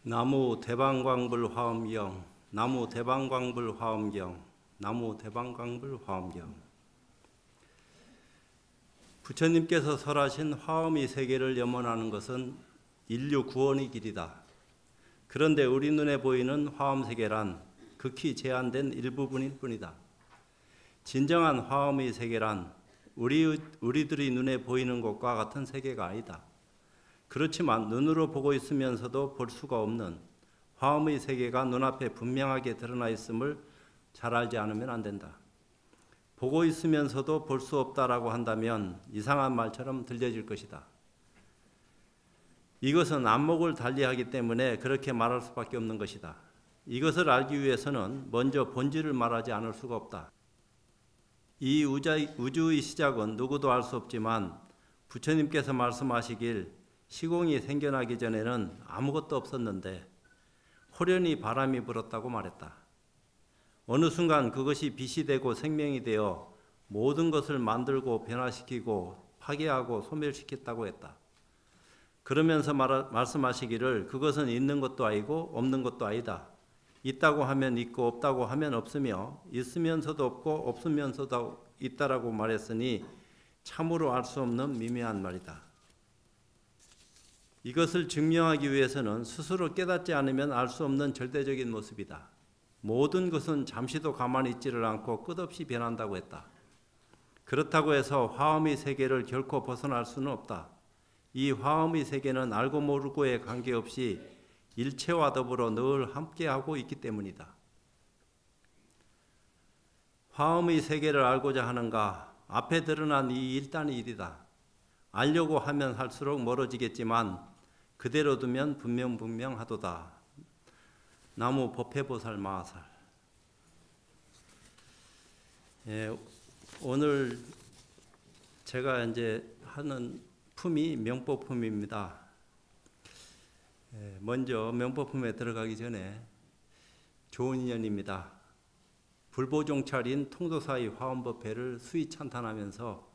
나무 대방광불 화엄경, 나무 대방광불 화엄경, 나무 대방광불 화엄경. 부처님께서 설하신 화엄의 세계를 염원하는 것은 인류 구원의 길이다. 그런데 우리 눈에 보이는 화엄 세계란 극히 제한된 일부분일 뿐이다. 진정한 화엄의 세계란 우리들의 눈에 보이는 것과 같은 세계가 아니다. 그렇지만 눈으로 보고 있으면서도 볼 수가 없는 화엄의 세계가 눈앞에 분명하게 드러나 있음을 잘 알지 않으면 안 된다. 보고 있으면서도 볼 수 없다라고 한다면 이상한 말처럼 들려질 것이다. 이것은 안목을 달리하기 때문에 그렇게 말할 수밖에 없는 것이다. 이것을 알기 위해서는 먼저 본질을 말하지 않을 수가 없다. 이 우주의 시작은 누구도 알 수 없지만 부처님께서 말씀하시길 시공이 생겨나기 전에는 아무것도 없었는데 호련히 바람이 불었다고 말했다. 어느 순간 그것이 빛이 되고 생명이 되어 모든 것을 만들고 변화시키고 파괴하고 소멸시켰다고 했다. 그러면서 말씀하시기를 그것은 있는 것도 아니고 없는 것도 아니다. 있다고 하면 있고 없다고 하면 없으며 있으면서도 없고 없으면서도 있다라고 말했으니 참으로 알 수 없는 미묘한 말이다. 이것을 증명하기 위해서는 스스로 깨닫지 않으면 알 수 없는 절대적인 모습이다. 모든 것은 잠시도 가만히 있지를 않고 끝없이 변한다고 했다. 그렇다고 해서 화엄의 세계를 결코 벗어날 수는 없다. 이 화엄의 세계는 알고 모르고에 관계없이 일체와 더불어 늘 함께하고 있기 때문이다. 화엄의 세계를 알고자 하는가? 앞에 드러난 이 일단의 일이다. 알려고 하면 할수록 멀어지겠지만 그대로 두면 분명하도다. 나무 법회보살 마하살. 오늘 제가 이제 하는 품이 명법품입니다. 먼저 명법품에 들어가기 전에 좋은 인연입니다. 불보종찰인 통도사의 화엄법회를 수의 찬탄하면서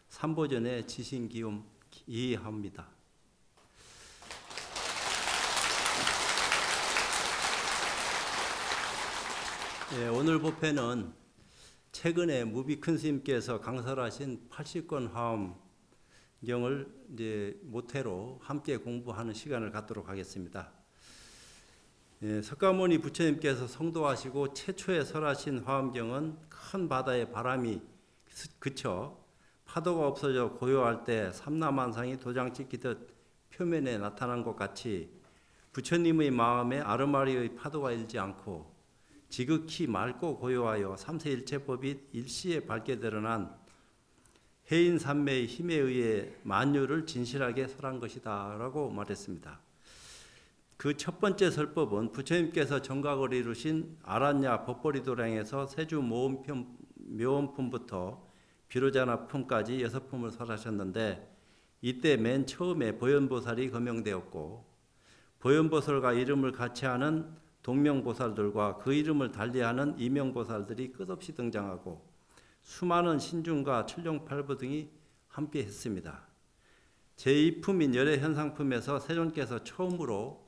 삼보전에 지신기움 이의합니다. 오늘 법회는 최근에 무비큰 스님께서 강설하신 80권 화엄경을 이제 모태로 함께 공부하는 시간을 갖도록 하겠습니다. 석가모니 부처님께서 성도하시고 최초에 설하신 화엄경은 큰 바다에 바람이 그쳐 파도가 없어져 고요할 때 삼라만상이 도장 찍히듯 표면에 나타난 것 같이 부처님의 마음에 아르마리의 파도가 일지 않고 지극히 맑고 고요하여 삼세일체법이 일시에 밝게 드러난 해인산매의 힘에 의해 만유를 진실하게 설한 것이다 라고 말했습니다. 그 첫 번째 설법은 부처님께서 정각을 이루신 아란야 법보리도량에서 세주 묘원품부터 비로자나품까지 6품을 설하셨는데 이때 맨 처음에 보현보살이 거명되었고 보현보살과 이름을 같이 하는 동명보살들과 그 이름을 달리하는 이명보살들이 끝없이 등장하고 수많은 신중과 출룡팔부 등이 함께했습니다. 제2품인 열애현상품에서 세존께서 처음으로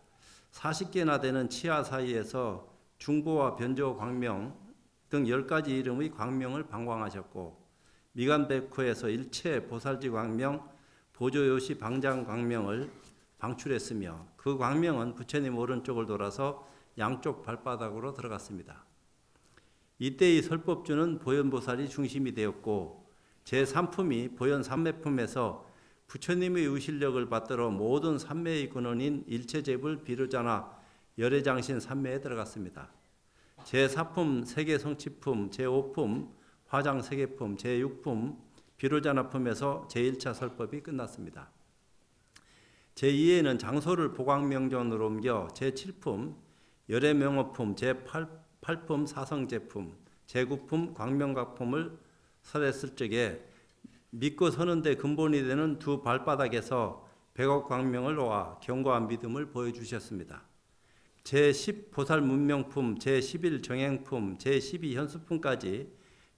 40개나 되는 치아 사이에서 중보와 변조 광명 등 10가지 이름의 광명을 방광하셨고 미간백호에서 일체 보살지 광명, 보조요시 방장 광명을 방출했으며 그 광명은 부처님 오른쪽을 돌아서 양쪽 발바닥으로 들어갔습니다. 이때의 설법주는 보현보살이 중심이 되었고 제3품이 보현삼매품에서 부처님의 의실력을 받들어 모든 삼매의 근원인 일체제불 비로자나 열애장신 삼매에 들어갔습니다. 제4품 세계성취품, 제5품 화장세계품, 제6품 비로자나품에서 제1차 설법이 끝났습니다. 제2에는 장소를 보광명전으로 옮겨 제7품 열애명어품, 제8품 사성제품, 제9품 광명각품을 설했을 적에 믿고 서는데 근본이 되는 두 발바닥에서 100억 광명을 놓아 견고한 믿음을 보여주셨습니다. 제10 보살문명품, 제11 정행품, 제12 현수품까지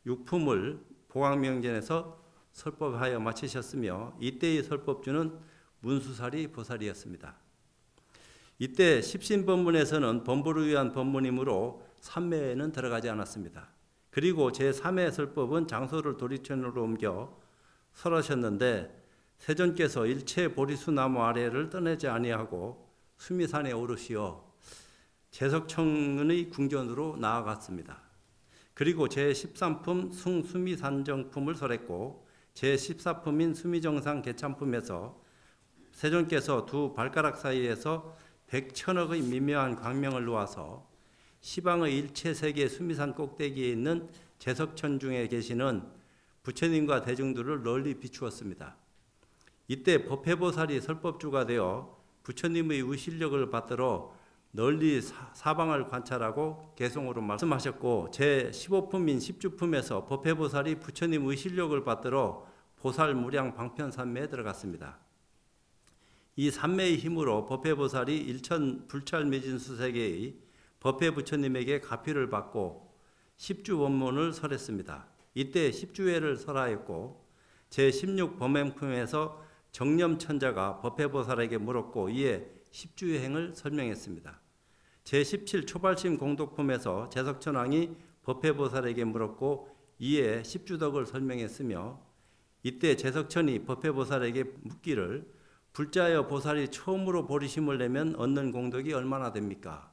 6품을 보광명전에서 설법하여 마치셨으며 이때의 설법주는 문수살이 보살이었습니다. 이때 십신법문에서는 범부를 위한 법문이므로 삼매에는 들어가지 않았습니다. 그리고 제3회 설법은 장소를 도리천으로 옮겨 설하셨는데 세존께서 일체 보리수 나무 아래를 떠나지 아니하고 수미산에 오르시어 제석청의 궁전으로 나아갔습니다. 그리고 제13품 숭수미산정품을 설했고 제14품인 수미정상 개참품에서 세존께서 두 발가락 사이에서 100천억의 미묘한 광명을 놓아서 시방의 일체 세계 수미산 꼭대기에 있는 제석천 중에 계시는 부처님과 대중들을 널리 비추었습니다. 이때 법회보살이 설법주가 되어 부처님의 의실력을 받들어 널리 사방을 관찰하고 개송으로 말씀하셨고 제15품인 십주품에서 법회보살이 부처님 의실력을 받들어 보살 무량 방편산매에 들어갔습니다. 이 산매의 힘으로 법회보살이 일천 불찰미진수세계의 법회부처님에게 가피를 받고 십주원문을 설했습니다. 이때 십주회를 설하였고 제16 범행품에서 정념천자가 법회보살에게 물었고 이에 십주행을 설명했습니다. 제17 초발심 공독품에서 제석천왕이 법회보살에게 물었고 이에 십주덕을 설명했으며 이때 제석천이 법회보살에게 묻기를 불자여 보살이 처음으로 보리심을 내면 얻는 공덕이 얼마나 됩니까?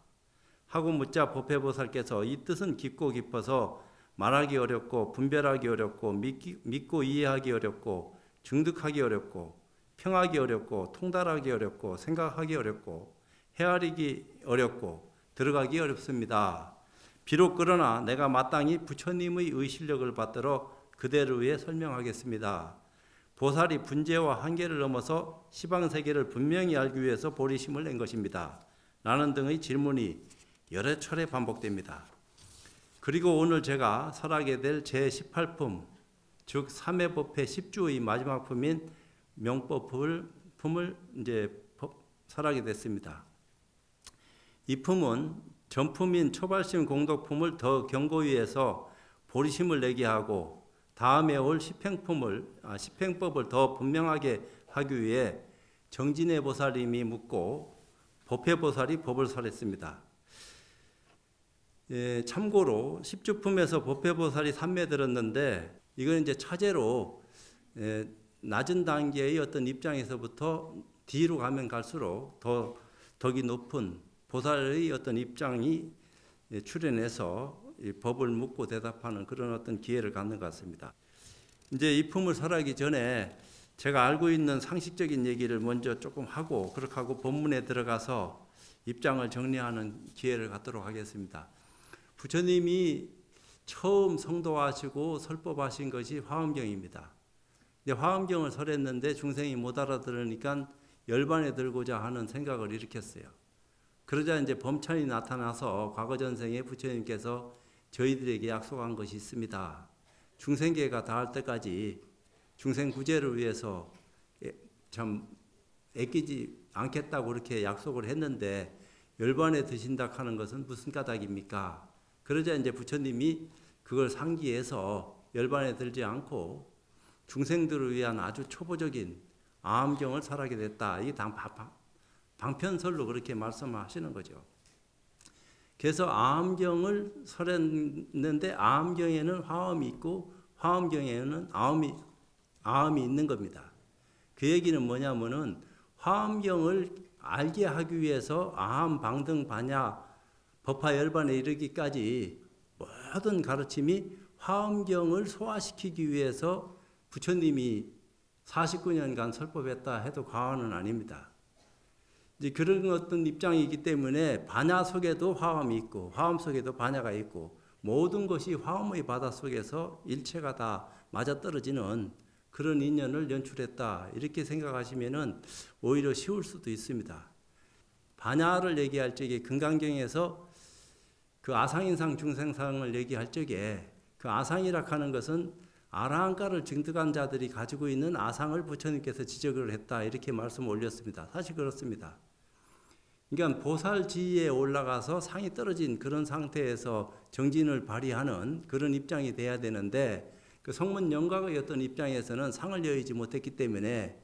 하고 묻자 법회보살께서 이 뜻은 깊고 깊어서 말하기 어렵고 분별하기 어렵고 믿고 이해하기 어렵고 증득하기 어렵고 평하기 어렵고 통달하기 어렵고 생각하기 어렵고 헤아리기 어렵고 들어가기 어렵습니다. 비록 그러나 내가 마땅히 부처님의 의실력을 받들어 그대로에 설명하겠습니다. 보살이 분재와 한계를 넘어서 시방세계를 분명히 알기 위해서 보리심을 낸 것입니다. 라는 등의 질문이 여러 차례 반복됩니다. 그리고 오늘 제가 설하게 될 제18품, 즉 3회 법회 10주의 마지막 품인 명법품을 이제 설하게 됐습니다. 이 품은 전품인 초발심 공덕품을 더 견고히 해서 보리심을 내게 하고 다음에 올 십행법을 더 분명하게 하기 위해 정진해 보살님이 묻고 법회보살이 법을 설했습니다. 참고로 십주품에서 법회보살이 삼매 들었는데 이건 이제 차제로 낮은 단계의 어떤 입장에서부터 뒤로 가면 갈수록 덕이 높은 보살의 어떤 입장이 출현해서 법을 묻고 대답하는 그런 어떤 기회를 갖는 것 같습니다. 이제 이 품을 설하기 전에 제가 알고 있는 상식적인 얘기를 먼저 조금 하고 그렇게 하고 본문에 들어가서 입장을 정리하는 기회를 갖도록 하겠습니다. 부처님이 처음 성도하시고 설법하신 것이 화엄경입니다. 근데 화엄경을 설했는데 중생이 못 알아들으니까 열반에 들고자 하는 생각을 일으켰어요. 그러자 이제 범찬이 나타나서 과거 전생에 부처님께서 저희들에게 약속한 것이 있습니다. 중생계가 닿을 때까지 중생 구제를 위해서 참 애끼지 않겠다고 그렇게 약속을 했는데 열반에 드신다 하는 것은 무슨 까닭입니까? 그러자 이제 부처님이 그걸 상기해서 열반에 들지 않고 중생들을 위한 아주 초보적인 아함경을 설하게 됐다. 이게 방편설로 그렇게 말씀하시는 거죠. 그래서 아함경을 설했는데 아함경에는 화엄이 있고 화엄경에는 아함이 있는 겁니다. 그 얘기는 뭐냐면은 화엄경을 알게 하기 위해서 아함, 방등, 반야, 법화 열반에 이르기까지 모든 가르침이 화엄경을 소화시키기 위해서 부처님이 49년간 설법했다 해도 과언은 아닙니다. 이제 그런 어떤 입장이기 때문에 반야 속에도 화엄이 있고 화엄 속에도 반야가 있고 모든 것이 화엄의 바다 속에서 일체가 다 맞아떨어지는 그런 인연을 연출했다. 이렇게 생각하시면은 오히려 쉬울 수도 있습니다. 반야를 얘기할 적에 금강경에서 그 아상인상 중생상을 얘기할 적에 그 아상이라 하는 것은 아라한가를 증득한 자들이 가지고 있는 아상을 부처님께서 지적을 했다. 이렇게 말씀을 올렸습니다. 사실 그렇습니다. 그러니까 보살지위에 올라가서 상이 떨어진 그런 상태에서 정진을 발휘하는 그런 입장이 돼야 되는데 그 성문 영각의 어떤 입장에서는 상을 여의지 못했기 때문에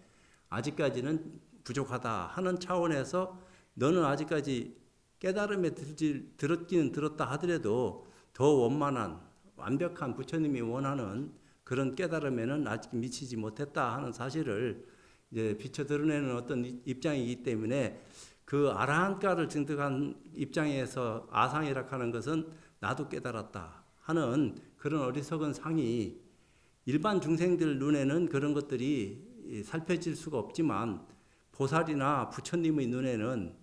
아직까지는 부족하다 하는 차원에서 너는 아직까지 깨달음에 들었기는 들었다 하더라도 더 원만한 완벽한 부처님이 원하는 그런 깨달음에는 아직 미치지 못했다 하는 사실을 이제 비춰 드러내는 어떤 입장이기 때문에 그 아라한가를 증득한 입장에서 아상이라 하는 것은 나도 깨달았다 하는 그런 어리석은 상이 일반 중생들 눈에는 그런 것들이 살펴질 수가 없지만 보살이나 부처님의 눈에는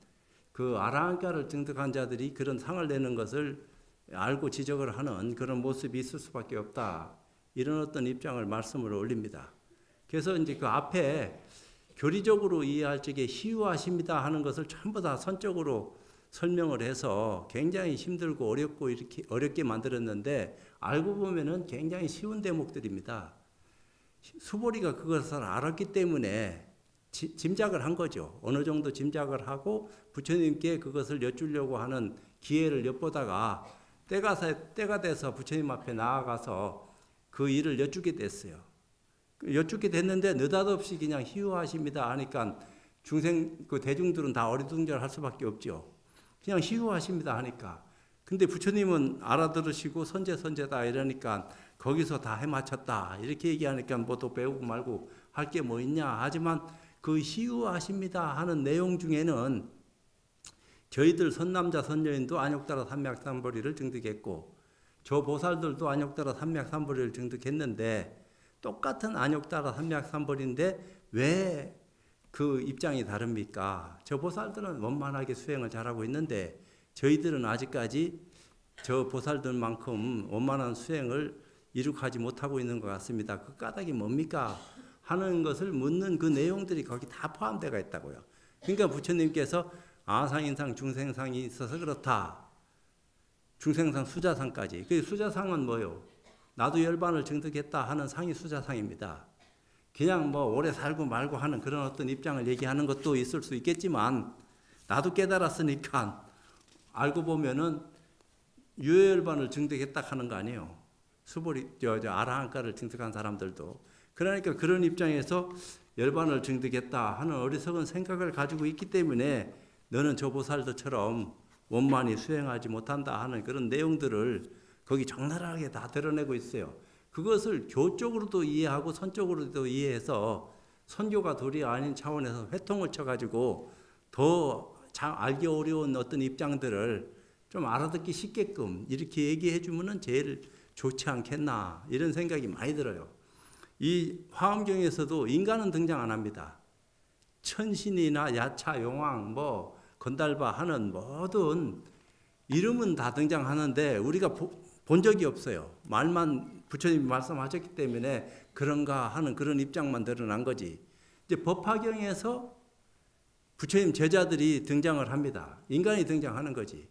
그 아라한가를 증득한 자들이 그런 상을 내는 것을 알고 지적을 하는 그런 모습이 있을 수밖에 없다. 이런 어떤 입장을 말씀을 올립니다. 그래서 이제 그 앞에 교리적으로 이해할 적에 희유하십니다 하는 것을 전부 다 선적으로 설명을 해서 굉장히 힘들고 어렵고 이렇게 어렵게 만들었는데 알고 보면은 굉장히 쉬운 대목들입니다. 수보리가 그것을 알았기 때문에 짐작을 한 거죠. 어느 정도 짐작을 하고 부처님께 그것을 여쭈려고 하는 기회를 엿보다가 때가 돼서 부처님 앞에 나아가서 그 일을 여쭈게 됐어요. 여쭈게 됐는데 느닷없이 그냥 희유하십니다 하니까 그 대중들은 다 어리둥절할 수밖에 없죠. 그냥 희유하십니다 하니까. 근데 부처님은 알아들으시고 선제다 이러니까 거기서 다 해맞췄다 이렇게 얘기하니까 뭐 또 배우고 말고 할 게 뭐 있냐. 하지만 그 희유하십니다 하는 내용 중에는 저희들 선남자 선녀인도 안욕따라 삼맥삼보리를 증득했고 저 보살들도 안욕따라 삼맥삼보리를 증득했는데 똑같은 안욕따라 삼맥삼보리인데 왜 그 입장이 다릅니까? 저 보살들은 원만하게 수행을 잘하고 있는데 저희들은 아직까지 저 보살들만큼 원만한 수행을 이룩하지 못하고 있는 것 같습니다. 그 까닭이 뭡니까? 하는 것을 묻는 그 내용들이 거기 다 포함되어 있다고요. 그러니까 부처님께서 아상인상 중생상이 있어서 그렇다. 중생상 수자상까지. 그 수자상은 뭐요? 나도 열반을 증득했다 하는 상이 수자상입니다. 그냥 뭐 오래 살고 말고 하는 그런 어떤 입장을 얘기하는 것도 있을 수 있겠지만 나도 깨달았으니까 알고 보면은 유효열반을 증득했다 하는 거 아니에요. 수보리 아라한가를 증득한 사람들도. 그러니까 그런 입장에서 열반을 증득했다 하는 어리석은 생각을 가지고 있기 때문에 너는 저 보살들처럼 원만히 수행하지 못한다 하는 그런 내용들을 거기 적나라하게 다 드러내고 있어요. 그것을 교적으로도 이해하고 선적으로도 이해해서 선교가 도리 아닌 차원에서 회통을 쳐가지고 더 알기 어려운 어떤 입장들을 좀 알아듣기 쉽게끔 이렇게 얘기해 주면은 제일 좋지 않겠나 이런 생각이 많이 들어요. 이 화엄경에서도 인간은 등장 안 합니다. 천신이나 야차, 용왕, 뭐 건달바 하는 모든 이름은 다 등장하는데 우리가 본 적이 없어요. 말만 부처님이 말씀하셨기 때문에 그런가 하는 그런 입장만 드러난 거지. 이제 법화경에서 부처님 제자들이 등장을 합니다. 인간이 등장하는 거지.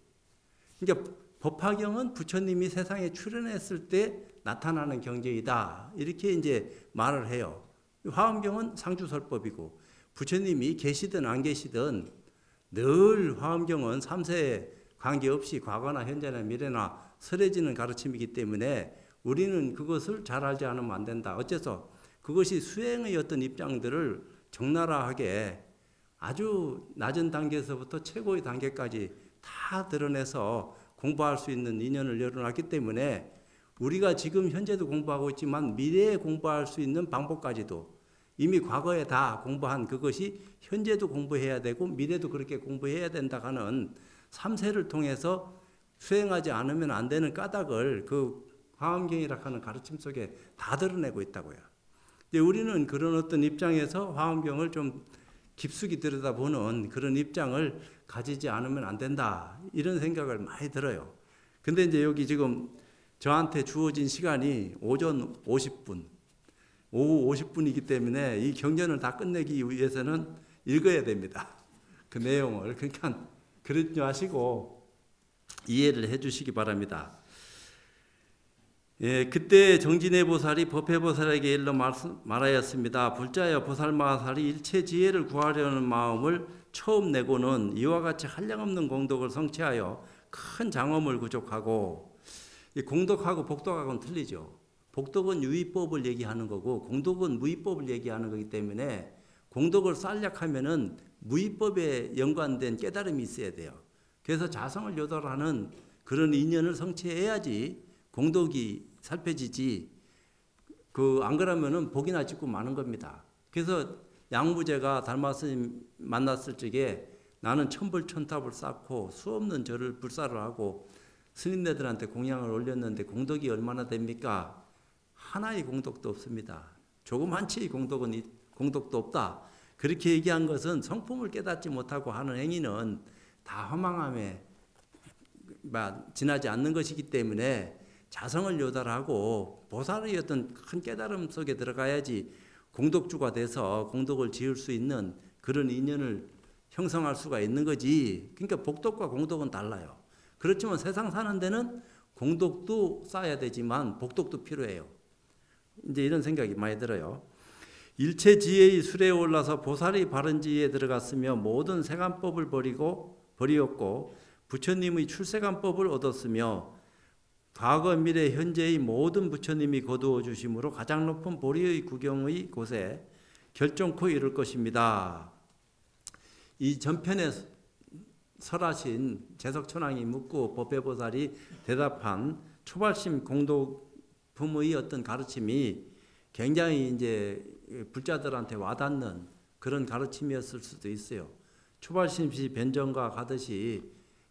그러니까 법화경은 부처님이 세상에 출현했을 때 나타나는 경제이다. 이렇게 이제 말을 해요. 화엄경은 상주설법이고 부처님이 계시든 안 계시든 늘 화엄경은 3세에 관계없이 과거나 현재나 미래나 설해지는 가르침이기 때문에 우리는 그것을 잘 알지 않으면 안 된다. 어째서 그것이 수행의 어떤 입장들을 적나라하게 아주 낮은 단계에서부터 최고의 단계까지 다 드러내서 공부할 수 있는 인연을 열어놨기 때문에 우리가 지금 현재도 공부하고 있지만 미래에 공부할 수 있는 방법까지도 이미 과거에 다 공부한 그것이 현재도 공부해야 되고 미래도 그렇게 공부해야 된다 하는 3세를 통해서 수행하지 않으면 안 되는 까닭을 그 화엄경이라 하는 가르침 속에 다 드러내고 있다고요. 근데 우리는 그런 어떤 입장에서 화엄경을 좀 깊숙이 들여다보는 그런 입장을 가지지 않으면 안 된다. 이런 생각을 많이 들어요. 근데 이제 여기 지금 저한테 주어진 시간이 오전 50분, 오후 50분이기 때문에 이 경전을 다 끝내기 위해서는 읽어야 됩니다. 그 내용을. 그러니까 그러지 마시고 이해를 해 주시기 바랍니다. 예, 그때 정진해 보살이 법회 보살에게 일러 말하였습니다. 불자여 보살마살이 일체 지혜를 구하려는 마음을 처음 내고는 이와 같이 한량없는 공덕을 성취하여 큰 장엄을 구족하고, 이 공덕하고 복덕하고는 틀리죠. 복덕은 유의법을 얘기하는 거고 공덕은 무의법을 얘기하는 거기 때문에 공덕을 쌀약하면은 무위법에 연관된 깨달음이 있어야 돼요. 그래서 자성을 요달하는 그런 인연을 성취해야지 공덕이 살펴지지. 안 그러면은 복이나 짓고 마는 겁니다. 그래서 양무제가 달마스님 만났을 적에 나는 천불천탑을 쌓고 수없는 절을 불사를 하고 스님네들한테 공양을 올렸는데 공덕이 얼마나 됩니까? 하나의 공덕도 없습니다. 조그만치의 공덕도 없다. 그렇게 얘기한 것은 성품을 깨닫지 못하고 하는 행위는 다 허망함에 지나지 않는 것이기 때문에 자성을 요달하고 보살의 어떤 큰 깨달음 속에 들어가야지 공덕주가 돼서 공덕을 지을 수 있는 그런 인연을 형성할 수가 있는 거지. 그러니까 복덕과 공덕은 달라요. 그렇지만 세상 사는 데는 공덕도 쌓아야 되지만 복덕도 필요해요. 이제 이런 생각이 많이 들어요. 일체 지혜의 수레에 올라서 보살이 바른 지혜에 들어갔으며 모든 세간법을 버리었고 부처님의 출세간법을 얻었으며 과거 미래 현재의 모든 부처님이 거두어 주심으로 가장 높은 보리의 구경의 곳에 결정코 이룰 것입니다. 이 전편에 설하신 재석천왕이 묻고 법회보살이 대답한 초발심 공덕품의 어떤 가르침이 굉장히 이제 불자들한테 와닿는 그런 가르침이었을 수도 있어요. 초발심시 변정과 가듯이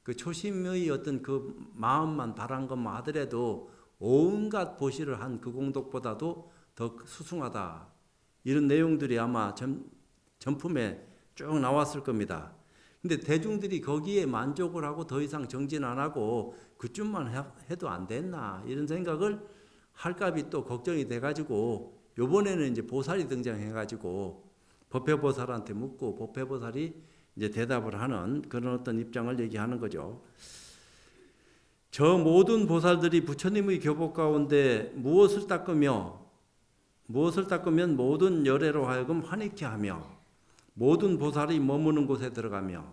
그 초심의 어떤 그 마음만 바란 것만 하더라도 온갖 보시를 한 그 공덕보다도 더 수승하다. 이런 내용들이 아마 전품에 쭉 나왔을 겁니다. 근데 대중들이 거기에 만족을 하고 더 이상 정진 안 하고 그쯤만 해도 안 됐나 이런 생각을 할까비 또 걱정이 돼가지고 요번에는 이제 보살이 등장해가지고 법회보살한테 묻고 법회보살이 이제 대답을 하는 그런 어떤 입장을 얘기하는 거죠. 저 모든 보살들이 부처님의 교법 가운데 무엇을 닦으면 모든 열애로 하여금 환희케 하며 모든 보살이 머무는 곳에 들어가며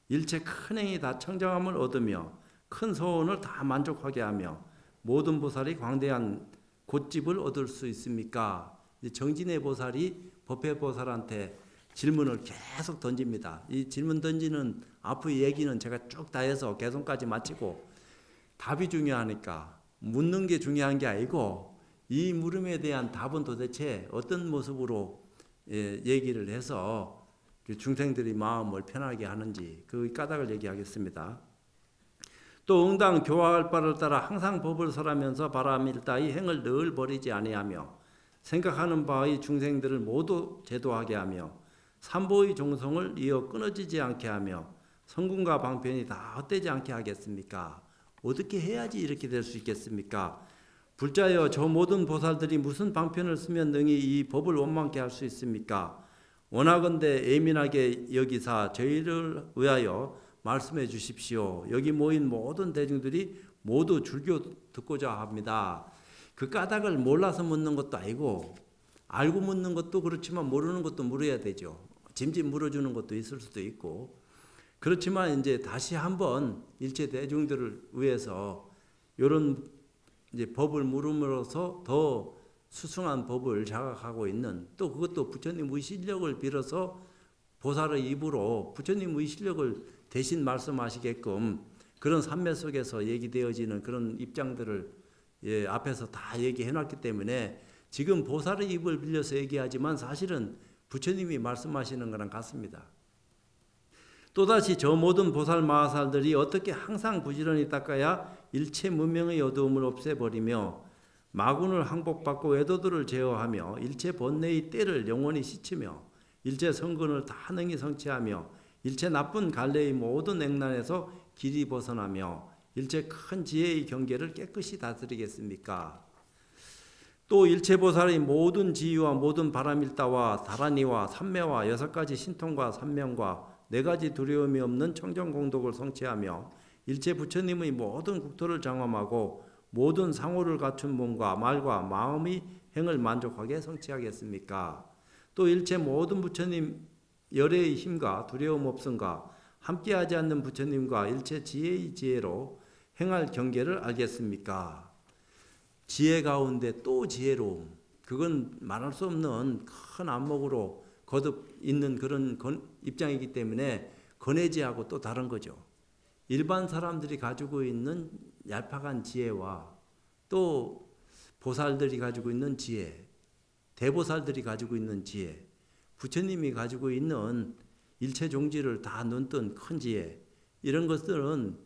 일체 큰 행이 다 청정함을 얻으며 큰 소원을 다 만족하게 하며 모든 보살이 광대한 곳집을 얻을 수 있습니까? 정진의 보살이 법회보살한테 질문을 계속 던집니다. 이 질문 던지는 앞의 얘기는 제가 쭉 다 해서 개성까지 마치고 답이 중요하니까 묻는 게 중요한 게 아니고 이 물음에 대한 답은 도대체 어떤 모습으로 얘기를 해서 중생들이 마음을 편하게 하는지 그 까닭을 얘기하겠습니다. 또 응당 교화할 바를 따라 항상 법을 설하면서 바람일다의 행을 늘 버리지 아니하며 생각하는 바의 중생들을 모두 제도하게 하며 삼보의 종성을 이어 끊어지지 않게 하며 성군과 방편이 다 헛되지 않게 하겠습니까? 어떻게 해야지 이렇게 될 수 있겠습니까? 불자여 저 모든 보살들이 무슨 방편을 쓰면 능히 이 법을 원망케 할 수 있습니까? 원하건대 예민하게 여기사 저희를 위하여 말씀해 주십시오. 여기 모인 모든 대중들이 모두 줄교 듣고자 합니다. 그 까닭을 몰라서 묻는 것도 아니고 알고 묻는 것도 그렇지만 모르는 것도 물어야 되죠. 짐짓 물어주는 것도 있을 수도 있고 그렇지만 이제 다시 한번 일체 대중들을 위해서 이런 이제 법을 물음으로써 더 수승한 법을 자각하고 있는 또 그것도 부처님의 실력을 빌어서 보살의 입으로 부처님의 실력을 대신 말씀하시게끔 그런 삼매 속에서 얘기되어지는 그런 입장들을 앞에서 다 얘기해놨기 때문에 지금 보살의 입을 빌려서 얘기하지만 사실은 부처님이 말씀하시는 거랑 같습니다. 또다시 저 모든 보살 마하살들이 어떻게 항상 부지런히 닦아야 일체 문명의 어두움을 없애버리며 마군을 항복받고 외도들을 제어하며 일체 번뇌의 때를 영원히 씻으며 일체 성근을 다 능히 성취하며 일체 나쁜 갈래의 모든 액난에서 길이 벗어나며 일체 큰 지혜의 경계를 깨끗이 다스리겠습니까? 또 일체보살의 모든 지위와 모든 바람일다와 다란이와 삼매와 6가지 신통과 삼명과 4가지 두려움이 없는 청정공덕을 성취하며 일체 부처님의 모든 국토를 장엄하고 모든 상호를 갖춘 몸과 말과 마음의 행을 만족하게 성취하겠습니까? 또 일체 모든 부처님 열애의 힘과 두려움 없음과 함께하지 않는 부처님과 일체 지혜의 지혜로 행할 경계를 알겠습니까? 지혜 가운데 또 지혜로움, 그건 말할 수 없는 큰 안목으로 거듭 있는 그런 입장이기 때문에 건해지하고 또 다른 거죠. 일반 사람들이 가지고 있는 얄팍한 지혜와 또 보살들이 가지고 있는 지혜, 대보살들이 가지고 있는 지혜, 부처님이 가지고 있는 일체 종지를 다 눈뜬 큰 지혜, 이런 것들은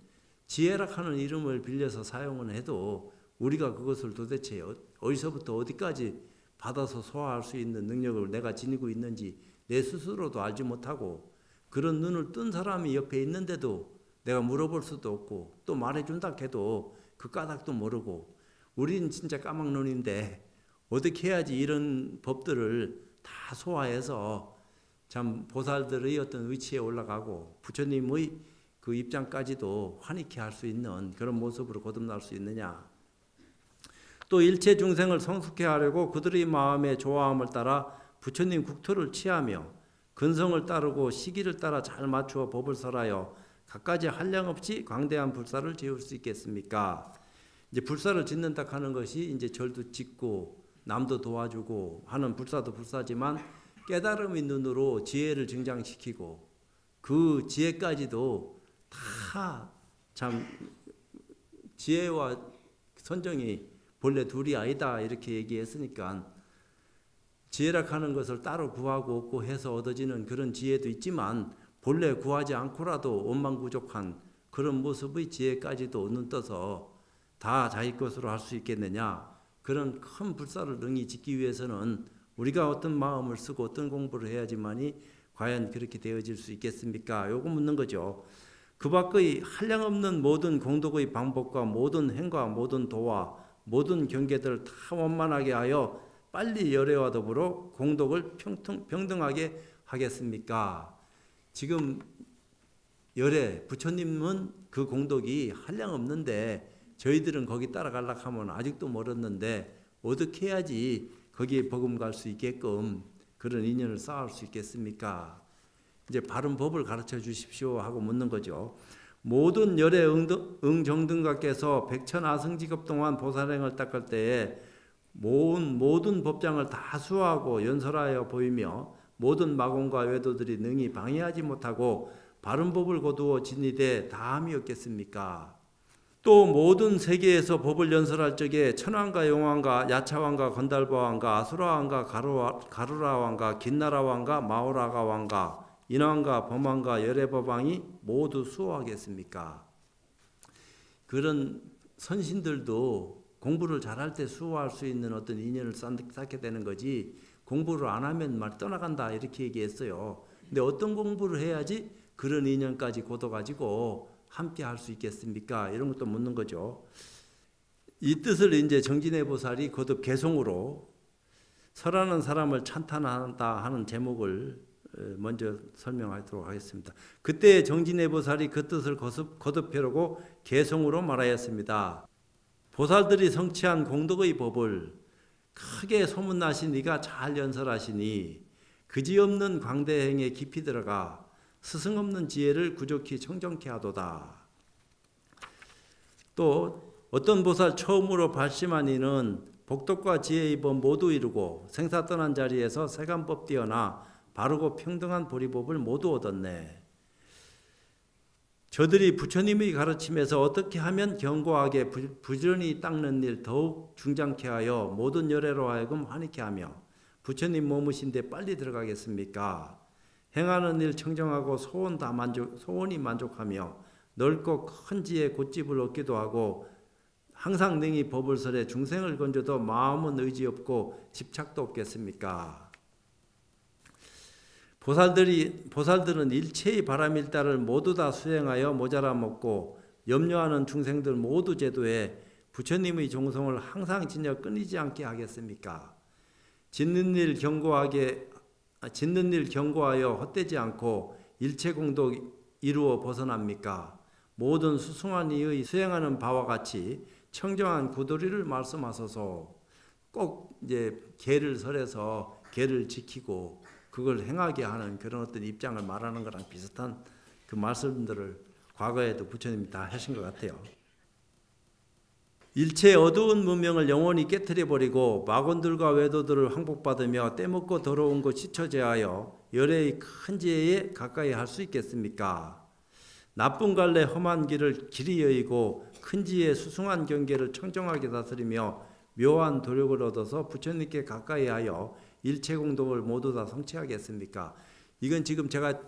지혜라는 이름을 빌려서 사용은 해도 우리가 그것을 도대체 어디서부터 어디까지 받아서 소화할 수 있는 능력을 내가 지니고 있는지 내 스스로도 알지 못하고, 그런 눈을 뜬 사람이 옆에 있는데도 내가 물어볼 수도 없고 또 말해준다 해도 그 까닭도 모르고, 우린 진짜 까막눈인데 어떻게 해야지 이런 법들을 다 소화해서 참 보살들의 어떤 위치에 올라가고 부처님의 그 입장까지도 환희케 할 수 있는 그런 모습으로 거듭날 수 있느냐. 또 일체 중생을 성숙해 하려고 그들의 마음의 좋아함을 따라 부처님 국토를 취하며 근성을 따르고 시기를 따라 잘 맞추어 법을 설하여 갖가지 한량없이 광대한 불사를 지을 수 있겠습니까? 이제 불사를 짓는다 하는 것이 이제 절도 짓고 남도 도와주고 하는 불사도 불사지만, 깨달음의 눈으로 지혜를 증장시키고 그 지혜까지도 다 참 지혜와 선정이 본래 둘이 아니다 이렇게 얘기했으니까, 지혜라 하는 것을 따로 구하고 얻고 해서 얻어지는 그런 지혜도 있지만 본래 구하지 않고라도 원망부족한 그런 모습의 지혜까지도 눈 떠서 다 자기 것으로 할 수 있겠느냐. 그런 큰 불사를 능히 짓기 위해서는 우리가 어떤 마음을 쓰고 어떤 공부를 해야지만이 과연 그렇게 되어질 수 있겠습니까? 요거 묻는 거죠. 그 밖의 한량없는 모든 공덕의 방법과 모든 행과 모든 도와 모든 경계들을 다 원만하게 하여 빨리 열애와 더불어 공덕을 평등하게 하겠습니까? 지금 열애, 부처님은 그 공덕이 한량없는데 저희들은 거기 따라가려고 하면 아직도 멀었는데 어떻게 해야지 거기에 버금갈 수 있게끔 그런 인연을 쌓을 수 있겠습니까? 이제 바른 법을 가르쳐 주십시오 하고 묻는 거죠. 모든 열애 응정등각께서 백천아승직업 동안 보살행을 닦을 때에 모든 법장을 다 수하고 연설하여 보이며 모든 마공과 외도들이 능히 방해하지 못하고 바른 법을 거두어 진리되 다함이 없겠습니까? 또 모든 세계에서 법을 연설할 적에 천왕과 용왕과 야차왕과 건달바왕과 아수라왕과 가루라왕과 긴나라왕과 마오라가 왕과 인왕과 범왕과 열애법왕이 모두 수호하겠습니까? 그런 선신들도 공부를 잘할 때 수호할 수 있는 어떤 인연을 쌓게 되는 거지, 공부를 안 하면 말 떠나간다 이렇게 얘기했어요. 근데 어떤 공부를 해야지 그런 인연까지 거둬가지고 함께 할 수 있겠습니까? 이런 것도 묻는 거죠. 이 뜻을 이제 정진해 보살이 거듭 개송으로 설하는 사람을 찬탄한다 하는 제목을 먼저 설명하도록 하겠습니다. 그때 정진해 보살이 그 뜻을 거듭하려고 개송으로 말하였습니다. 보살들이 성취한 공덕의 법을 크게 소문나신 이가 잘 연설하시니 그지없는 광대행에 깊이 들어가 스승 없는 지혜를 구족히 청정케 하도다. 또 어떤 보살 처음으로 발심한 이는 복덕과 지혜의 법 모두 이루고 생사 떠난 자리에서 세간법 뛰어나 바르고 평등한 보리법을 모두 얻었네. 저들이 부처님의 가르침에서 어떻게 하면 견고하게 부지런히 닦는 일 더욱 중장케 하여 모든 열애로 하여금 환희케 하며 부처님 머무신데 빨리 들어가겠습니까? 행하는 일 청정하고 소원이 만족하며 넓고 큰 지혜 곧집을 얻기도 하고 항상 능히 법을 설해 중생을 건져도 마음은 의지 없고 집착도 없겠습니까? 보살들은 일체의 바람일다를 모두 다 수행하여 모자라 먹고 염려하는 중생들 모두 제도해 부처님의 종성을 항상 지녀 끊이지 않게 하겠습니까? 짓는 일 경고하여 헛되지 않고 일체 공덕 이루어 벗어납니까? 모든 수승한 이의 수행하는 바와 같이 청정한 구도리를 말씀하소서. 꼭 이제 계를 설해서 계를 지키고 그걸 행하게 하는 그런 어떤 입장을 말하는 거랑 비슷한 그 말씀들을 과거에도 부처님이 다 하신 것 같아요. 일체 어두운 문명을 영원히 깨트려버리고 마곤들과 외도들을 항복받으며 떼먹고 더러운 것 씻어제하여 열애의 큰 지혜에 가까이 할 수 있겠습니까? 나쁜 갈래 험한 길을 길이 여의고 큰 지혜의 수승한 경계를 청정하게 다스리며 묘한 도력을 얻어서 부처님께 가까이 하여 일체 공덕을 모두 다 성취하겠습니까? 이건 지금 제가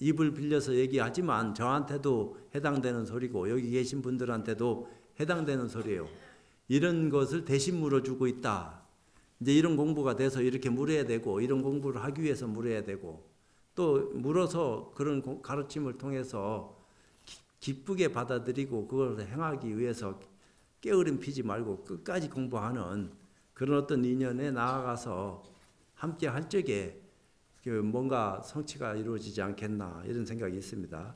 입을 빌려서 얘기하지만 저한테도 해당되는 소리고 여기 계신 분들한테도 해당되는 소리예요. 이런 것을 대신 물어주고 있다. 이제 이런 공부가 돼서 이렇게 물어야 되고 이런 공부를 하기 위해서 물어야 되고 또 물어서 그런 가르침을 통해서 기쁘게 받아들이고 그걸 행하기 위해서 게으름 피지 말고 끝까지 공부하는 그런 어떤 인연에 나아가서 함께 할 적에 뭔가 성취가 이루어지지 않겠나 이런 생각이 있습니다.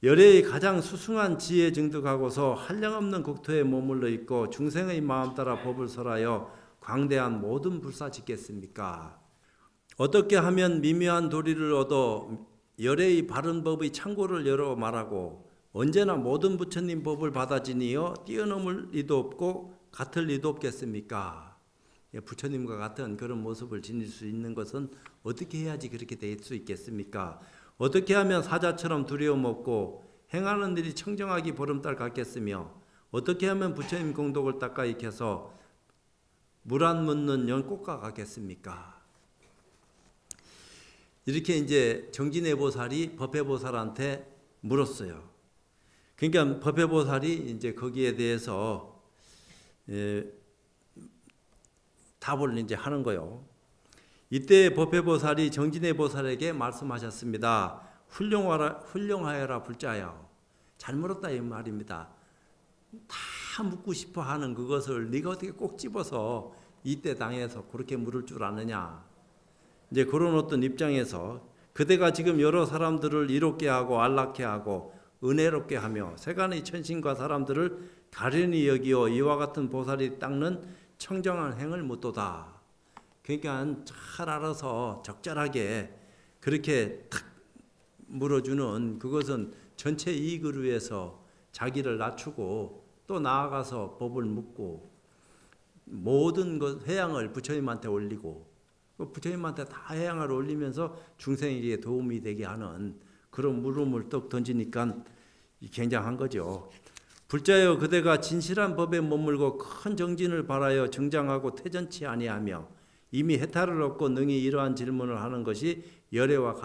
열애의 가장 수승한 지혜에 증득하고서 한량없는 국토에 머물러 있고 중생의 마음 따라 법을 설하여 광대한 모든 불사 짓겠습니까? 어떻게 하면 미묘한 도리를 얻어 열애의 바른 법의 창고를 열어 말하고 언제나 모든 부처님 법을 받아지니여 뛰어넘을 리도 없고 같을 리도 없겠습니까? 부처님과 같은 그런 모습을 지닐 수 있는 것은 어떻게 해야지 그렇게 될 수 있겠습니까? 어떻게 하면 사자처럼 두려움 없고 행하는 일이 청정하기 보름달 같겠으며 어떻게 하면 부처님 공덕을 닦아 익혀서 물 안 묻는 연꽃과 같겠습니까? 이렇게 이제 정진해보살이 법회보살한테 물었어요. 그러니까 법회보살이 이제 거기에 대해서 답을 이제 하는 거요. 이때 법회보살이 정진해보살에게 말씀하셨습니다. 훌륭하여라 불자여. 잘 물었다 이 말입니다. 다 묻고 싶어 하는 그것을 네가 어떻게 꼭 집어서 이때 당해서 그렇게 물을 줄 아느냐. 이제 그런 어떤 입장에서 그대가 지금 여러 사람들을 이롭게 하고 안락해 하고 은혜롭게 하며 세간의 천신과 사람들을 가련히 여기어 이와 같은 보살이 닦는 청정한 행을 묻도다. 그러니까 잘 알아서 적절하게 그렇게 탁 물어주는 그것은 전체 이익을 위해서 자기를 낮추고 또 나아가서 법을 묻고 모든 것 회양을 부처님한테 올리고 부처님한테 다 회양을 올리면서 중생에게 도움이 되게 하는 그런 물음을 떡 던지니까 굉장한 거죠. 불자여 그대가 진실한 법에 머물고 큰 정진을 바라여 정장하고 퇴전치 아니하며 이미 해탈을 얻고 능히 이러한 질문을 하는 것이 열애와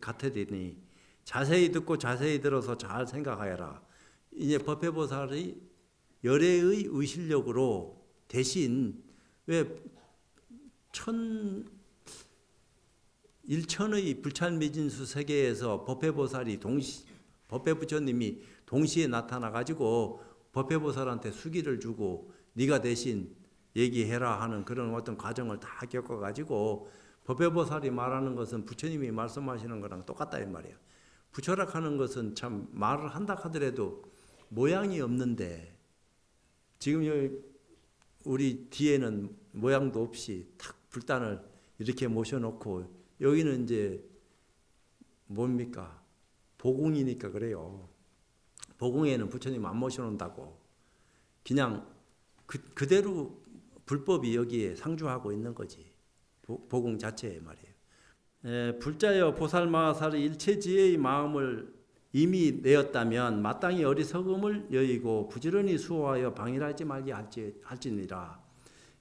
같으리니 자세히 듣고 자세히 들어서 잘 생각하여라. 이제 법회보살이 열애의 의실력으로 대신 왜 일천의 불찬미진수 세계에서 법회보살이 법회부처님이 동시에 나타나 가지고 법회보살한테 수기를 주고 네가 대신 얘기해라 하는 그런 어떤 과정을 다 겪어 가지고 법회보살이 말하는 것은 부처님이 말씀하시는 거랑 똑같다 이 말이에요. 부처락하는 것은 참 말을 한다 하더라도 모양이 없는데 지금 우리 뒤에는 모양도 없이 탁 불단을 이렇게 모셔놓고 여기는 이제 뭡니까? 보궁이니까 그래요. 보궁에는 부처님 안 모셔놓는다고. 그냥 그대로 불법이 여기에 상주하고 있는 거지. 보궁 자체에 말이에요. 불자여 보살마하살의 일체지혜의 마음을 이미 내었다면 마땅히 어리석음을 여의고 부지런히 수호하여 방일하지 말게 할지니라.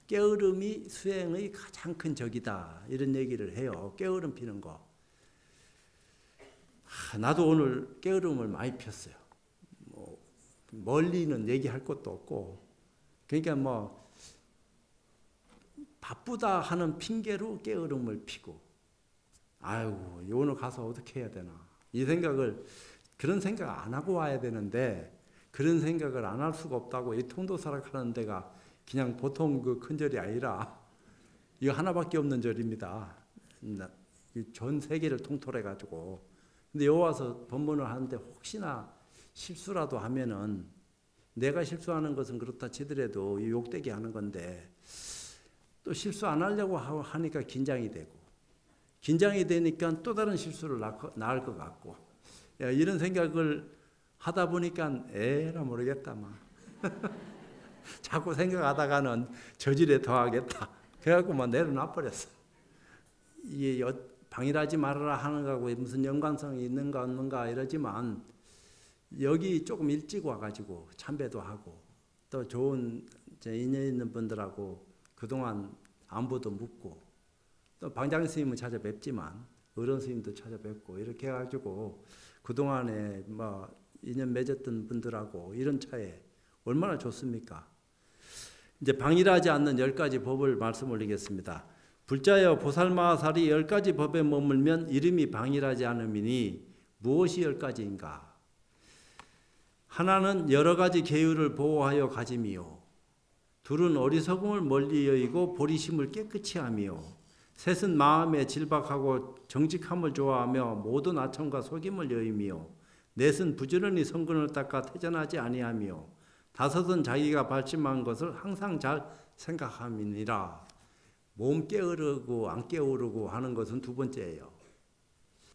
깨어름이 수행의 가장 큰 적이다. 이런 얘기를 해요. 깨어름 피는 거. 나도 오늘 깨어름을 많이 폈어요. 멀리는 얘기할 것도 없고 그러니까 바쁘다 하는 핑계로 깨어름을 피고 아이고 오늘 가서 어떻게 해야 되나 이 생각을 그런 생각 안 하고 와야 되는데 그런 생각을 안 할 수가 없다고 이 통도사락 하는 데가 그냥 보통 그 큰 절이 아니라 이거 하나밖에 없는 절입니다. 전 세계를 통틀어 가지고 근데 여기 와서 법문을 하는데 혹시나 실수라도 하면은 내가 실수하는 것은 그렇다 치더라도 욕되게 하는 건데 또 실수 안 하려고 하니까 긴장이 되고 긴장이 되니까 또 다른 실수를 낳을 것 같고 이런 생각을 하다 보니까 에라 모르겠다 막 자꾸 생각하다가는 저질에 더하겠다. 그래갖고 뭐 내려놔 버렸어. 이게 방일하지 말아라 하는 거하고 무슨 연관성이 있는가 없는가 이러지만 여기 조금 일찍 와가지고 참배도 하고 또 좋은 인연 있는 분들하고 그동안 안부도 묻고 또 방장 스님은 찾아뵙지만 어른 스님도 찾아뵙고 이렇게 해가지고 그동안에 뭐 인연 맺었던 분들하고 이런 차에 얼마나 좋습니까? 이제 방일하지 않는 10가지 법을 말씀 올리겠습니다. 불자여 보살마살이 10가지 법에 머물면 이름이 방일하지 않음이니 무엇이 10가지인가? 하나는 여러 가지 계율을 보호하여 가짐이요. 둘은 어리석음을 멀리 여의고 보리심을 깨끗이 하며 셋은 마음에 질박하고 정직함을 좋아하며 모든 아첨과 속임을 여의며 넷은 부지런히 성근을 닦아 태전하지 아니하며 다섯은 자기가 발심한 것을 항상 잘 생각함이니라. 몸 깨우르고 안 깨우르고 하는 것은 두 번째예요.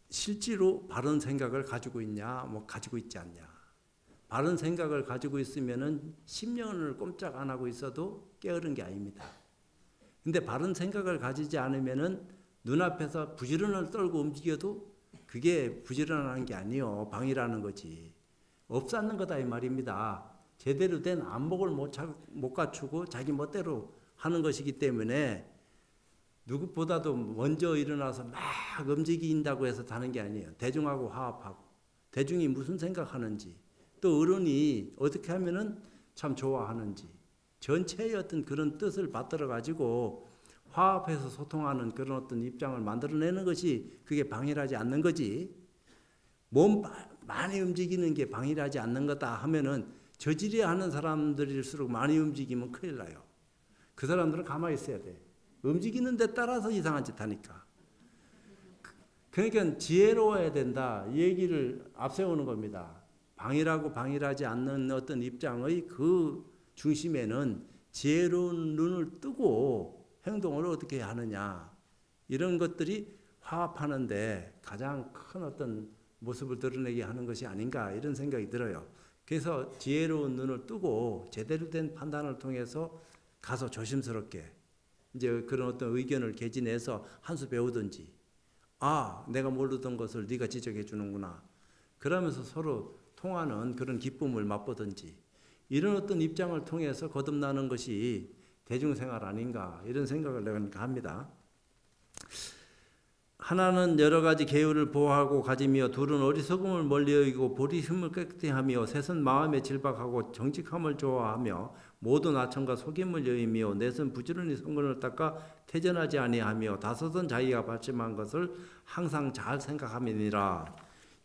실제로 바른 생각을 가지고 있냐, 뭐 가지고 있지 않냐. 바른 생각을 가지고 있으면은 10년을 꼼짝 안 하고 있어도 깨어른 게 아닙니다. 근데 바른 생각을 가지지 않으면은 눈앞에서 부지런을 떨고 움직여도 그게 부지런한 게 아니요. 방이라는 거지. 없사는 거다 이 말입니다. 제대로 된 안목을 못 갖추고 자기 멋대로 하는 것이기 때문에 누구보다도 먼저 일어나서 막 움직인다고 해서 다는 게 아니에요. 대중하고 화합하고 대중이 무슨 생각하는지 또 어른이 어떻게 하면은 참 좋아하는지 전체의 어떤 그런 뜻을 받들어 가지고 화합해서 소통하는 그런 어떤 입장을 만들어내는 것이 그게 방일하지 않는 거지. 몸 많이 움직이는 게 방일하지 않는 거다 하면은 저질이 하는 사람들일수록 많이 움직이면 큰일 나요. 그 사람들은 가만히 있어야 돼. 움직이는 데 따라서 이상한 짓 하니까. 그러니까 지혜로워야 된다. 이 얘기를 앞세우는 겁니다. 방일하고 방일하지 않는 어떤 입장의 그 중심에는 지혜로운 눈을 뜨고 행동을 어떻게 하느냐. 이런 것들이 화합하는데 가장 큰 어떤 모습을 드러내게 하는 것이 아닌가 이런 생각이 들어요. 그래서 지혜로운 눈을 뜨고 제대로 된 판단을 통해서 가서 조심스럽게 이제 그런 어떤 의견을 개진해서 한 수 배우든지 내가 모르던 것을 네가 지적해 주는구나. 그러면서 서로 통하는 그런 기쁨을 맛보든지 이런 어떤 입장을 통해서 거듭나는 것이 대중생활 아닌가 이런 생각을 내가 합니다. 하나는 여러 가지 계율을 보호하고 가지며 둘은 어리석음을 멀리 여기고 보리심을 깨끗이 하며 셋은 마음에 질박하고 정직함을 좋아하며 모든 아첨과 속임을 여의며 넷은 부지런히 성근을 닦아 태전하지 아니하며 다섯은 자기가 발심한 것을 항상 잘 생각함이니라.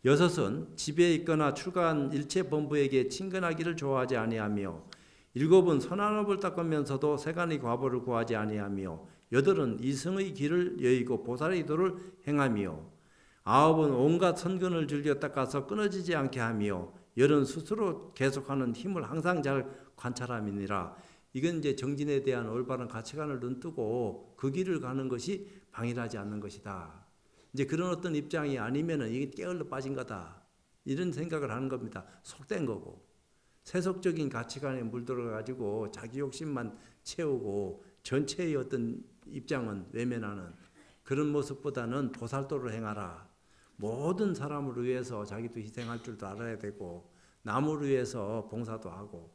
여섯은 집에 있거나 출가한 일체 범부에게 친근하기를 좋아하지 아니하며 일곱은 선한 업을 닦으면서도 세간의 과보를 구하지 아니하며 여덟은 이승의 길을 여의고 보살의 도를 행하며 아홉은 온갖 선근을 즐겨 닦아서 끊어지지 않게 하며 열은 스스로 계속하는 힘을 항상 잘 관찰함이니라. 이건 이제 정진에 대한 올바른 가치관을 눈뜨고 그 길을 가는 것이 방일하지 않는 것이다. 이제 그런 어떤 입장이 아니면은 이게 깨어러 빠진 거다. 이런 생각을 하는 겁니다. 속된 거고. 세속적인 가치관에 물들어 가지고 자기 욕심만 채우고 전체의 어떤 입장은 외면하는 그런 모습보다는 보살도를 행하라. 모든 사람을 위해서 자기도 희생할 줄도 알아야 되고 남을 위해서 봉사도 하고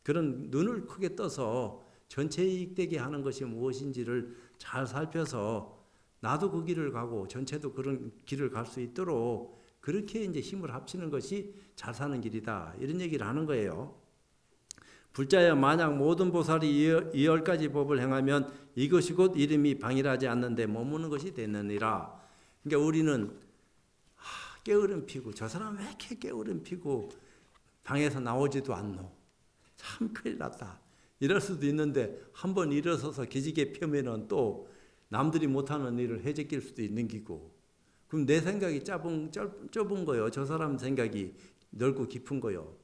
그런 눈을 크게 떠서 전체 이익되게 하는 것이 무엇인지를 잘 살펴서 나도 그 길을 가고 전체도 그런 길을 갈 수 있도록 그렇게 이제 힘을 합치는 것이 잘 사는 길이다. 이런 얘기를 하는 거예요. 불자여 만약 모든 보살이 이 10가지 법을 행하면 이것이 곧 이름이 방일하지 않는데 머무는 것이 되느니라. 그러니까 우리는 깨어름 피고 저 사람 왜 이렇게 깨어름 피고 방에서 나오지도 않노. 참 큰일 났다. 이럴 수도 있는데 한번 일어서서 기지개 펴면은 또 남들이 못하는 일을 해제낄 수도 있는 기고 그럼 내 생각이 좁은 거요. 저 사람 생각이 넓고 깊은 거요.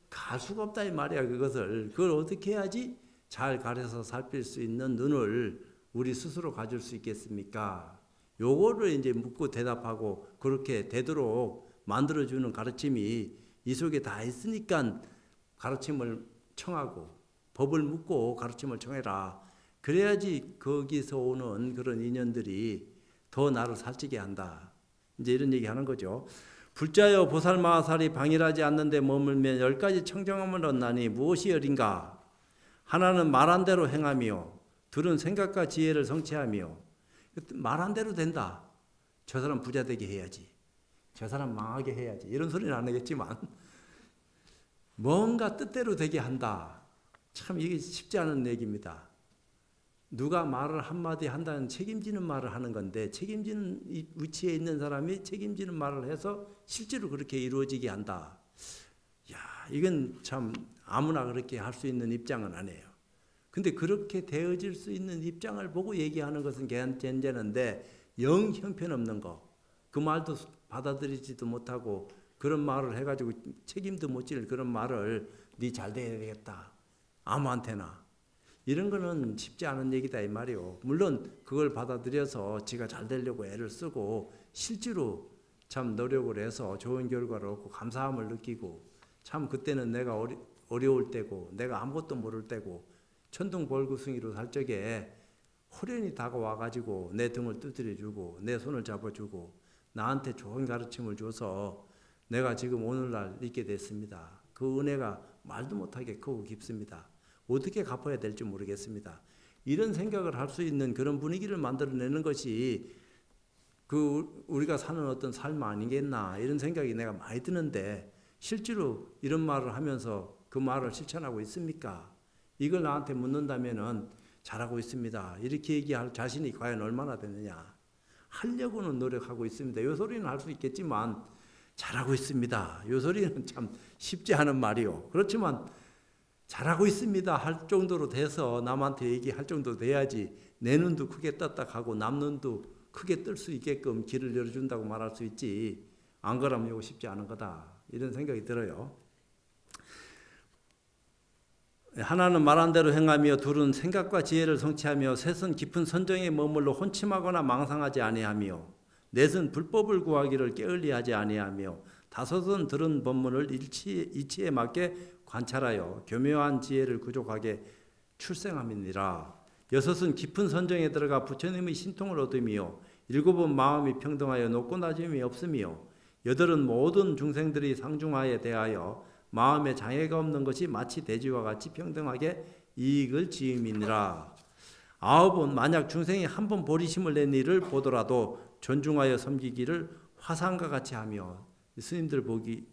갈 수가 없다 이 말이야. 그걸 어떻게 해야지 잘 가려서 살필 수 있는 눈을 우리 스스로 가질 수 있겠습니까? 요거를 이제 묻고 대답하고 그렇게 되도록 만들어주는 가르침이 이 속에 다 있으니까 가르침을 청하고 법을 묻고 가르침을 청해라. 그래야지 거기서 오는 그런 인연들이 더 나를 살찌게 한다. 이제 이런 얘기 하는 거죠. 불자여 보살마하살이 방일하지 않는데 머물면 10가지 청정함을 얻나니 무엇이 어린가? 하나는 말한 대로 행하며 둘은 생각과 지혜를 성취하며. 말한 대로 된다. 저 사람 부자 되게 해야지. 저 사람 망하게 해야지. 이런 소리는 안 하겠지만 뭔가 뜻대로 되게 한다. 참 이게 쉽지 않은 얘기입니다. 누가 말을 한마디 한다는 책임지는 말을 하는 건데 책임지는 위치에 있는 사람이 책임지는 말을 해서 실제로 그렇게 이루어지게 한다. 야, 이건 참 아무나 그렇게 할 수 있는 입장은 아니에요. 근데 그렇게 되어질 수 있는 입장을 보고 얘기하는 것은 괜찮은데 영 형편없는 거, 그 말도 받아들이지도 못하고 그런 말을 해가지고 책임도 못 질 그런 말을 네 잘 돼야 되겠다. 아무한테나. 이런 거는 쉽지 않은 얘기다 이 말이요. 물론 그걸 받아들여서 지가 잘 되려고 애를 쓰고 실제로 참 노력을 해서 좋은 결과를 얻고 감사함을 느끼고 참 그때는 내가 어려울 때고 내가 아무것도 모를 때고 천둥벌구숭이로 살 적에 호련히 다가와가지고 내 등을 두드려주고 내 손을 잡아주고 나한테 좋은 가르침을 줘서 내가 지금 오늘날 있게 됐습니다. 그 은혜가 말도 못하게 크고 깊습니다. 어떻게 갚아야 될지 모르겠습니다. 이런 생각을 할 수 있는 그런 분위기를 만들어내는 것이 그 우리가 사는 어떤 삶 아니겠나 이런 생각이 내가 많이 드는데 실제로 이런 말을 하면서 그 말을 실천하고 있습니까? 이걸 나한테 묻는다면은 잘하고 있습니다. 이렇게 얘기할 자신이 과연 얼마나 되느냐. 하려고는 노력하고 있습니다. 이 소리는 할 수 있겠지만 잘하고 있습니다. 이 소리는 참 쉽지 않은 말이요. 그렇지만 잘하고 있습니다 할 정도로 돼서 남한테 얘기할 정도 돼야지 내 눈도 크게 떴다 하고 남 눈도 크게 뜰 수 있게끔 길을 열어준다고 말할 수 있지. 안 그러면 이거 쉽지 않은 거다. 이런 생각이 들어요. 하나는 말한 대로 행하며 둘은 생각과 지혜를 성취하며 셋은 깊은 선정에 머물러 혼침하거나 망상하지 아니하며 넷은 불법을 구하기를 게을리하지 아니하며 다섯은 들은 법문을 이치에 맞게 관찰하여 교묘한 지혜를 구족하게 출생함이니라. 여섯은 깊은 선정에 들어가 부처님의 신통을 얻으며 일곱은 마음이 평등하여 높고 낮음이 없으며 여덟은 모든 중생들이 상중하에 대하여 마음에 장애가 없는 것이 마치 대지와 같이 평등하게 이익을 지음이니라. 아홉은 만약 중생이 한 번 보리심을 낸 일을 보더라도 존중하여 섬기기를 화상과 같이 하며 스님들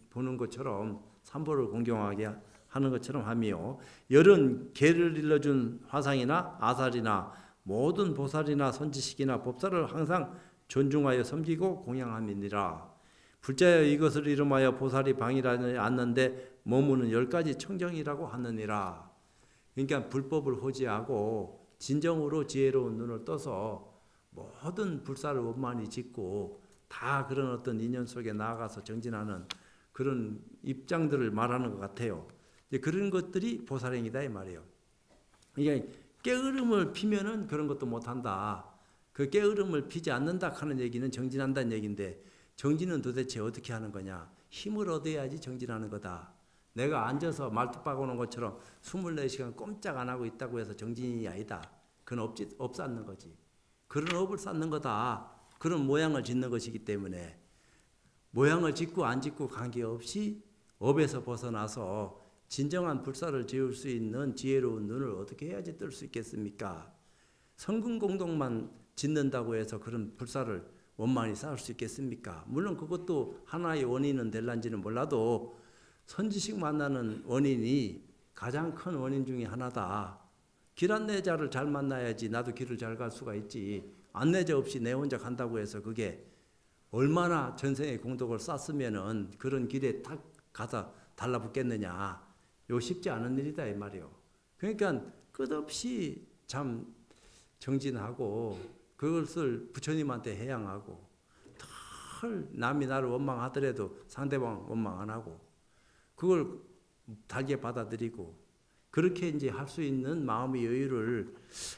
보는 것처럼 삼보를 공경하게 하는 것처럼 하며 열은 개를 일러준 화상이나 아살이나 모든 보살이나 선지식이나 법사를 항상 존중하여 섬기고 공양함이니라. 불자여 이것을 이름하여 보살이 방일하지 않는데 머무는 10가지 청정이라고 하느니라. 그러니까 불법을 호지하고 진정으로 지혜로운 눈을 떠서 모든 불사를 원만히 짓고 다 그런 어떤 인연 속에 나아가서 정진하는 그런 입장들을 말하는 것 같아요. 그런 것들이 보살행이다 이 말이에요. 그러니까 깨어름을 피면은 그런 것도 못한다. 그 깨어름을 피지 않는다 하는 얘기는 정진한다는 얘기인데 정진은 도대체 어떻게 하는 거냐. 힘을 얻어야지 정진하는 거다. 내가 앉아서 말뚝박 오는 것처럼 24시간 꼼짝 안 하고 있다고 해서 정진이 아니다. 그건 업 쌓는 거지. 그런 업을 쌓는 거다. 그런 모양을 짓는 것이기 때문에 모양을 짓고 안 짓고 관계없이 업에서 벗어나서 진정한 불사를 지을 수 있는 지혜로운 눈을 어떻게 해야지 뜰 수 있겠습니까? 성근공동만 짓는다고 해서 그런 불사를 원만히 쌓을 수 있겠습니까? 물론 그것도 하나의 원인은 될란지는 몰라도 선지식 만나는 원인이 가장 큰 원인 중에 하나다. 길 안내자를 잘 만나야지 나도 길을 잘 갈 수가 있지. 안내자 없이 내 혼자 간다고 해서 그게 얼마나 전생의 공덕을 쌓았으면은 그런 길에 딱 가서 달라붙겠느냐. 이거 쉽지 않은 일이다 이 말이요. 그러니까 끝없이 참 정진하고 그것을 부처님한테 해양하고 덜 남이 나를 원망하더라도 상대방 원망 안 하고 그걸 달게 받아들이고 그렇게 이제 할 수 있는 마음의 여유를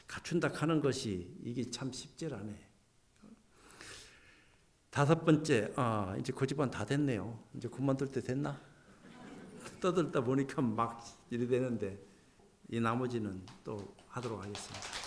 갖춘다 하는 것이 이게 참 쉽지 않네. 다섯 번째, 이제 고집은 다 됐네요. 이제 그만둘 때 됐나? 떠들다 보니까 막 이래 되는데 이 나머지는 또 하도록 하겠습니다.